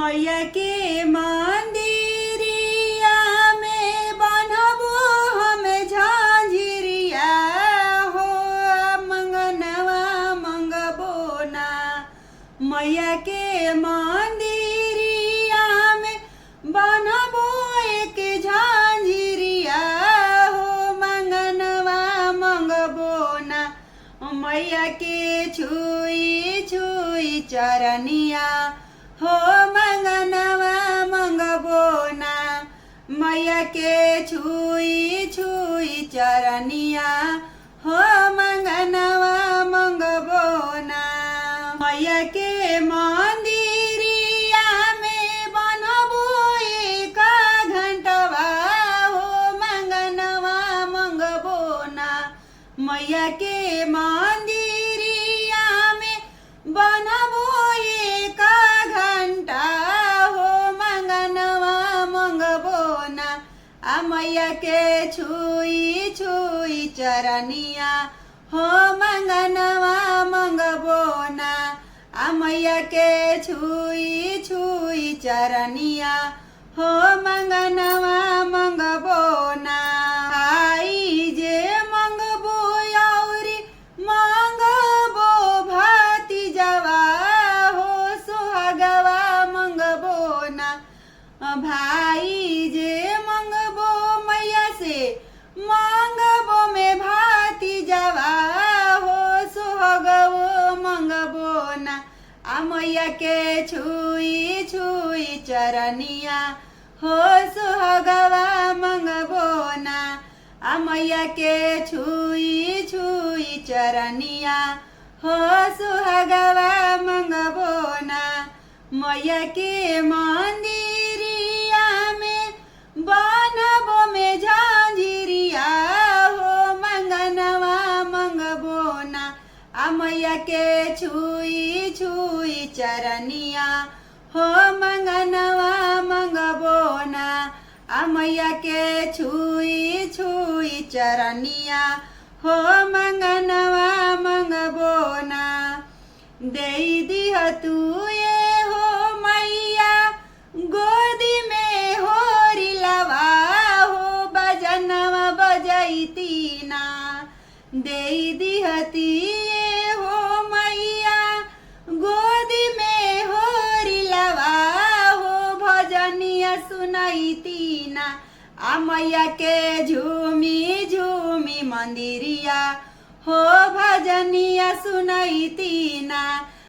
मैया के मंदिरिया में बनबो हम झांझरिया हो मंगनवा मंगबो ना। मैया के मंदिरिया में बनबो एक झांझरिया हो मंगनवा मंगबो ना। मैया के छुई छुई चरनिया हो मंगनवा मंगबो ना। मैया के छुई छुई चरनिया हो मंगनवा मंगबो ना। मैया के मंदिरिया में बनबो एक घंटवा हो मंगनवा मंगबो ना। मैया के मंदिरिया में बनबो एक घंटा हो मंगनवा मंगबो ना। आ मैया के छुई छुई चरनिया हो मंगनवा मंगबो ना। आ मैया के छुई छुई चरनिया हो मंगनवा मंगबो ना। आई जे मंगबो औरी मंगबो भतीजवा हो सुहागवा मंगबो ना। भाई जे मंगबो मैया से मंगबो में भतीजवा हो सुहागवो मंगबो ना। आ मैया के छुई छुई चरनिया हो सुहागवा मंगबो ना। आ मैया के छुई छुई चरनिया हो सुहागवा मंगबो ना। मैया के मंदिरिया में बनबो में झांझरिया हो मंगनवा मंगबो ना। आ मैया के छुई छुई चरनिया हो मंगनवा मंगबो ना। आ मैया के छुई छुई चरनिया हो मंगनवा मंगबो ना। देई दिह तू ये हो मैया गोदी में होरी लवा हो बजनवा बजैती ना। देई दिहती ये हो मैया गोदी में होरी लवा हो भजनिया सुनैती ना। आ मैया के झूमी झूमी मंदिरिया हो भजनिया सुनैती ना।